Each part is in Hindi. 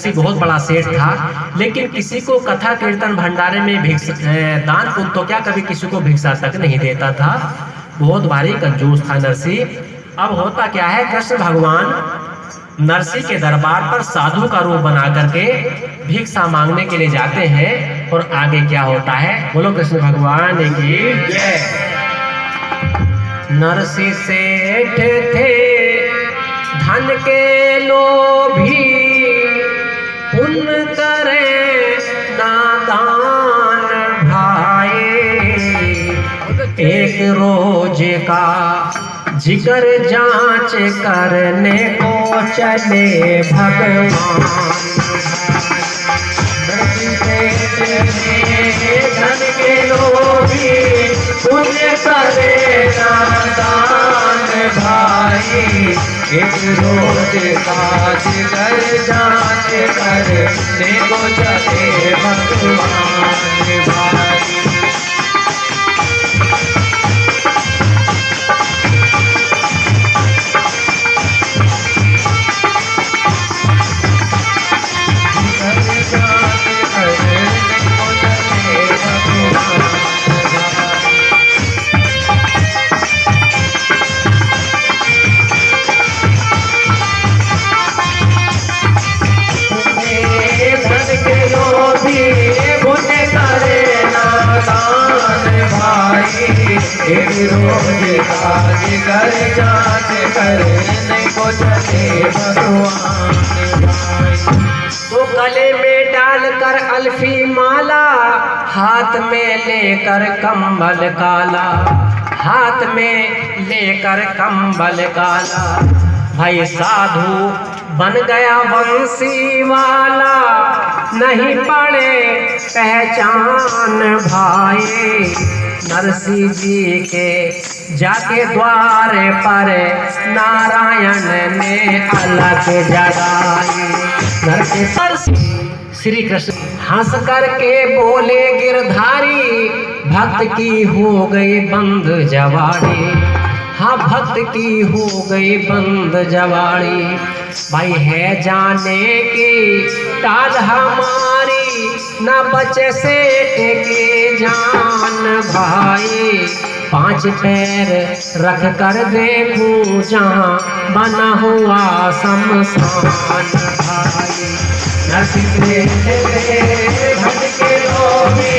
नरसी बहुत बड़ा सेठ था, लेकिन किसी को कथा कीर्तन भंडारे में दान पुण्य तो क्या कभी किसी को भिक्षा तक नहीं देता था। बहुत भारी कंजूस था नरसी। अब होता क्या है, कृष्ण भगवान नरसी के दरबार पर साधु का रूप बना करके भिक्षा मांगने के लिए जाते हैं। और आगे क्या होता है, बोलो कृष्ण भगवान की जय। नरसी सेठ थे धन के लोभी, पुण्य करे नादान भाई। एक रोज का जिगर जांच करने को चले भगवान। धन के लोभी, पुण्य करे नादान भाई। एक रोज का जिगर जांच करने को चले भगवान भाई। एक रोज का जिगर जांच करने को चले भगवान भाई। तो गले में डालकर अल्फी माला, हाथ में लेकर कंबल काला, हाथ में लेकर कंबल काला। भाई साधु बन गया बंसी वाला, नहीं पड़े पहचान भाई। नरसी जी के जाके द्वार पर नारायण ने अलग जगाई। नरसी श्री कृष्ण हंस करके बोले गिरधारी, भक्त की हो गई बंद जवाड़ी। हाँ भक्त की हो गई बंद जवाड़ी। भाई है जाने की टाल हमारी, न बचे सेठ के जान भाई। 5 पैर रख कर देखूं जहाँ बना हुआ शमशान भाई। नरसी धन के लोभी,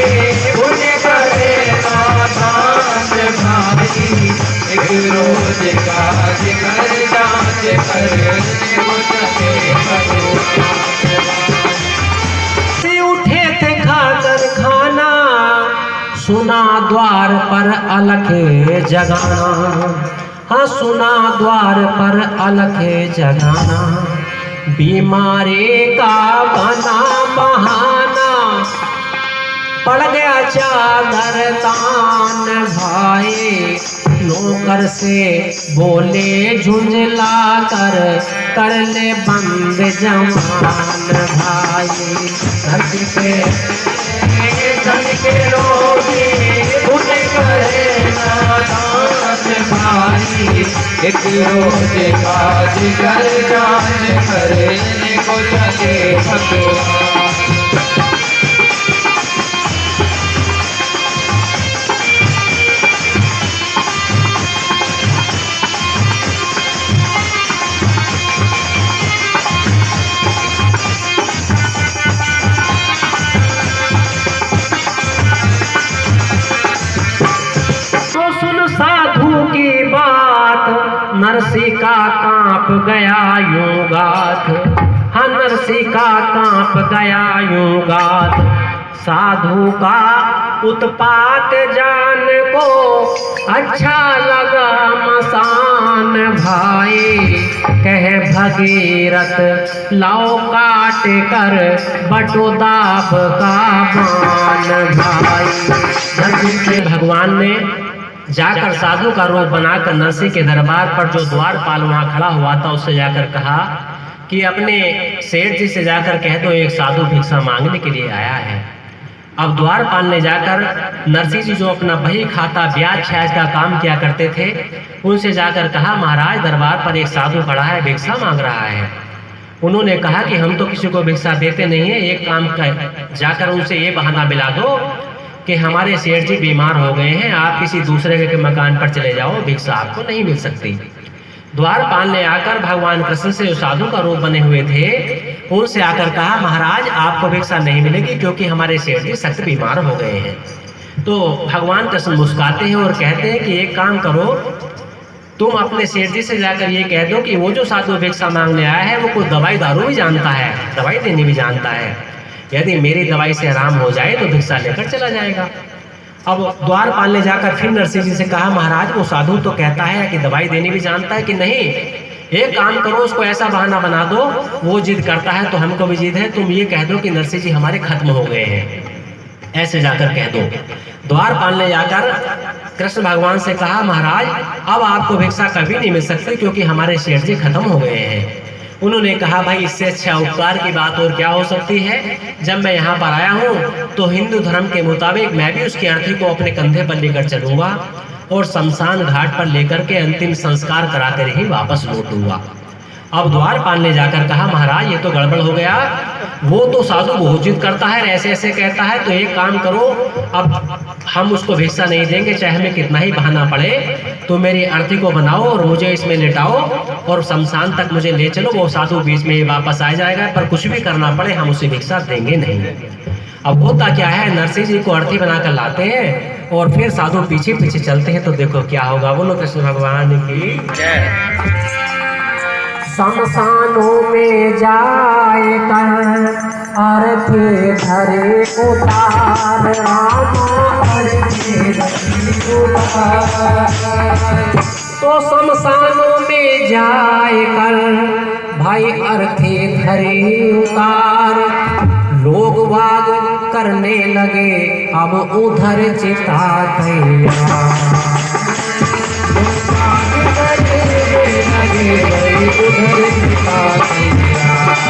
पुण्य करे नादान भाई। एक रोज का जिगर जांच करने को चले भगवान। से उठे थे खाकर खाना, सुना द्वार पर अलख जगाना। हाँ सुना द्वार पर अलख जगाना। बीमारी का बना बहाना, पड़ गया चादर तान भाई। नौकर से बोले झुंझला कर ले बंद जमान भाई। धरती पे धन के लोभी, पुण्य करे नादान भाई। एक रोज का जिगर जांच करने को चले भगवान। नरसी का कांप गया यूं गाथ। हाँ नरसी का कांप गया यूं गाथ। साधु का उत्पात जान को अच्छा लगा मसान भाई। कहे भगीरथ लाओ काट कर बटोदाब का मान भाई। भगवान ने जाकर साधु का रूप बनाकर नरसी के दरबार पर जो द्वारपाल वहां खड़ा हुआ था उससे जाकर कहा कि अपने सेठ जी से जाकर कह दो एक साधु भिक्षा मांगने के लिए आया है। अब द्वारपाल ने जाकर नरसी जी जो अपना बही खाता ब्याज छाज का काम किया करते थे उनसे जाकर कहा महाराज दरबार पर एक साधु खड़ा है भिक्षा मांग रहा है। उन्होंने कहा कि हम तो किसी को भिक्षा देते नहीं है, एक काम कर जाकर उनसे ये बहाना मिला दो कि हमारे सेठ जी बीमार हो गए हैं, आप किसी दूसरे के मकान पर चले जाओ, भिक्षा आपको नहीं मिल सकती। द्वारपाल ने आकर भगवान कृष्ण से जो साधु का रूप बने हुए थे उनसे आकर कहा, महाराज आपको भिक्षा नहीं मिलेगी क्योंकि हमारे सेठ जी सख्त बीमार हो गए हैं। तो भगवान कृष्ण मुस्कुराते हैं और कहते हैं कि एक काम करो, तुम अपने सेठ जी से जाकर ये कह दो कि वो जो साधु भिक्षा मांगने आया है वो कोई दवाई दारू भी जानता है, दवाई देनी भी जानता है, यदि मेरी दवाई से आराम हो जाए तो भिक्षा लेकर चला जाएगा। अब द्वारपाल ने जाकर फिर नरसिंह जी से कहा, महाराज वो साधु तो कहता है कि दवाई देनी भी जानता है कि नहीं, एक काम करो उसको ऐसा बहाना बना दो, वो जिद करता है तो हमको भी जिद है, तुम ये कह दो कि नरसिंह जी हमारे खत्म हो गए हैं, ऐसे जाकर कह दो। द्वारपाल ने जाकर कृष्ण भगवान से कहा, महाराज अब आपको भिक्षा कभी नहीं मिल सकती क्योंकि हमारे सेठ जी खत्म हो गए हैं। उन्होंने कहा, भाई इससे अच्छा उपकार की बात और क्या हो सकती है। जब मैं यहाँ पर आया हूँ तो हिंदू धर्म के मुताबिक मैं भी उसकी अर्थी को अपने कंधे पर लेकर चलूंगा और शमशान घाट पर लेकर के अंतिम संस्कार कराकर ही वापस लौटूंगा। अब द्वारपाल ने जाकर कहा, महाराज ये तो गड़बड़ हो गया, वो तो साधु बहुत जिद करता है, ऐसे ऐसे कहता है, तो एक काम करो, अब हम उसको भिक्षा नहीं देंगे चाहे हमें कितना ही बहाना पड़े, तो मेरी अर्थी को बनाओ और मुझे इसमें लेटाओ और शमशान तक मुझे ले चलो, वो साधु बीच में ही वापस आ जाएगा, पर कुछ भी करना पड़े हम उसे भिक्षा देंगे नहीं। अब होता क्या है, नरसिंह जी को अर्थी बनाकर लाते हैं और फिर साधु पीछे पीछे चलते हैं, तो देखो क्या होगा। बोलो कृष्ण भगवान की जय। शमशानों में जाए कर अर्थी धरे उतार, तो शमशानों में जाए कर भाई अर्थी धरे उतार, लोग वाग करने लगे अब उधर चिता तैयार, उधर चिता तैयार।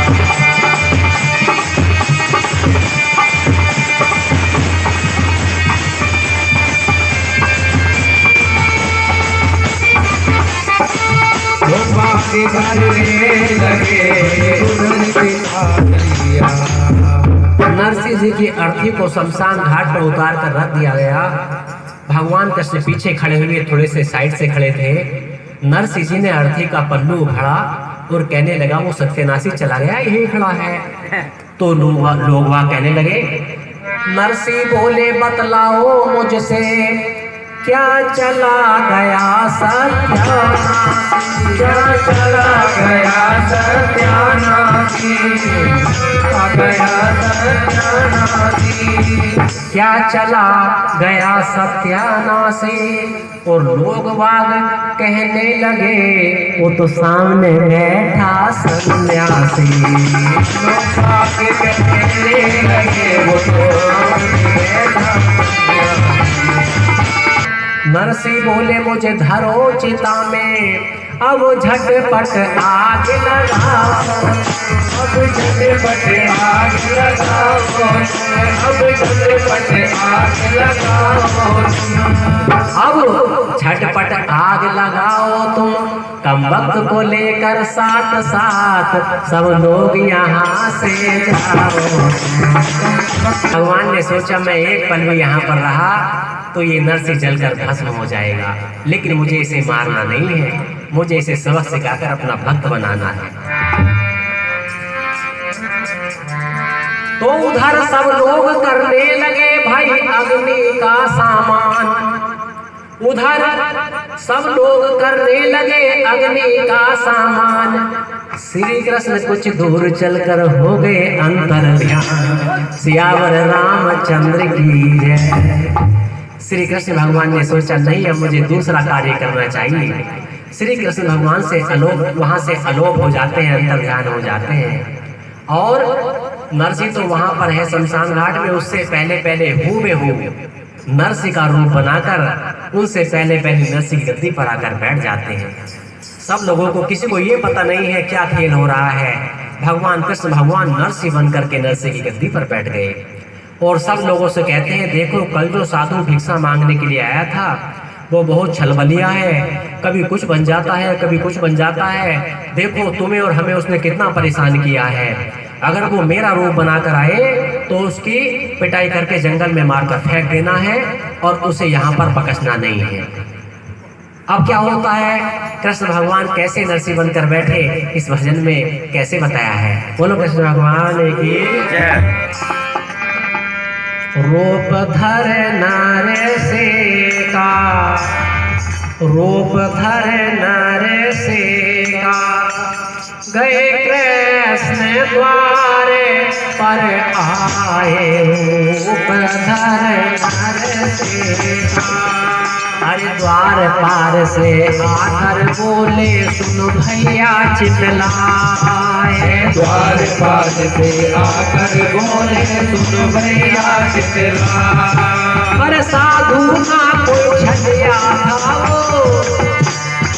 नरसिंह जी की अर्थी को शमशान घाट पर उतार कर रख दिया गया। भगवान कृष्ण पीछे खड़े हुए थोड़े से साइड से खड़े थे। नरसिंह जी ने अर्थी का पल्लू उखाड़ा और कहने लगा, वो सत्यनाशी चला गया, यही खड़ा है। तो लोग वहां कहने लगे, नरसिंह बोले बतलाओ मुझसे क्या चला गया सत्यानाशी, क्या चला गया सत्यानाशी, क्या चला गया सत्यानाशी। और लोग वाग कहने लगे, वो तो सामने बैठा सन्यासी, लोग वाग कहने लगे, वो तो सामने बैठा सन्यासी। नरसिंह बोले मुझे धरो चिता में, अब झटपट आग लगाओ, अब झटपट आग लगाओ, अब झटपट आग लगाओ, अब झटपट आग लगाओ तुम, कम वक्त को लेकर साथ साथ सब लोग यहाँ से जाओ। भगवान ने सोचा मैं एक पल भी यहाँ पर रहा तो ये नरसिंह जलकर भस्म हो जाएगा, लेकिन मुझे इसे मारना नहीं है, मुझे इसे सबक सिखाकर अपना भक्त बनाना है। तो उधर सब लोग करने लगे भाई अग्नि का सामान, उधर सब लोग करने लगे अग्नि का सामान। श्री कृष्ण कुछ दूर चलकर हो गए अंतर्ध्यान, सियावर रामचंद्र की जय। श्री कृष्ण भगवान ने सोचा नहीं, अब मुझे दूसरा कार्य करना चाहिए। श्री कृष्ण भगवान से अलोप, वहां से अलोप हो जाते हैं, अंतर्ध्यान हो जाते हैं। और नरसिंह तो वहां पर है शमशान घाट में, उससे पहले पहले हूँ में हूँ नरसिंह का रूप बनाकर उनसे पहले पहले नरसिंह की गद्दी पर आकर बैठ जाते हैं। सब लोगों को, किसी को ये पता नहीं है क्या खेल हो रहा है। भगवान कृष्ण भगवान नरसिंह बन करके नरसिंह की गद्दी पर बैठ गए और सब लोगों से कहते हैं, देखो कल जो साधु भिक्षा मांगने के लिए आया था वो बहुत छलबलिया है, कभी कुछ बन जाता है, कभी कुछ बन जाता है। देखो तुम्हें और हमें उसने कितना परेशान किया है। अगर वो मेरा रूप बनाकर आए तो उसकी पिटाई करके जंगल में मारकर फेंक देना है और उसे यहाँ पर बख्शना नहीं है। अब क्या होता है, कृष्ण भगवान कैसे नरसिंह बनकर बैठे इस भजन में कैसे बताया है। बोलो कृष्ण भगवान की जय। रूप धर नरसिंह का, रूप धर नरसिंह का, गए कृष्ण द्वारे पर आए, रूप धर नरसिंह का। हरि द्वार पार से आकर बोले सुन भैया चितलाए, द्वार पार से आकर बोले सुन भैया चितलाए। पर साधु ना कोई छलिया था वो,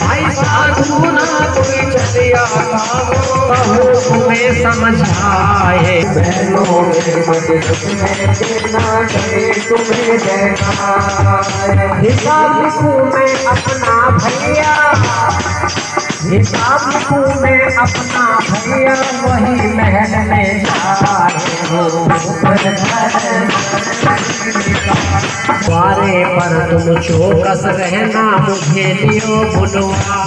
भाई साधु ना कोई छलिया था वो, बहू तुम्हें समझाए। बहनों में मदद देना करे तुम्हें देखाए। हिसाब लिखूं मैं अपना भैया, हिसाब लिखूं मैं अपना भैया, वही महल में जाए द्वारे पर तुम चौकस रहना, मुझे लियो बुलवा।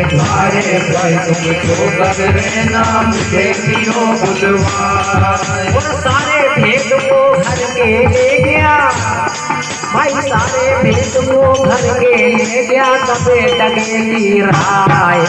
द्वारे पर तुम चौकस रहना, मुझे लियो बुलवा। वो सारे भेद को घर के ले गया, भाई सारे भेद को घर के ले गया, तबे डगे की राय।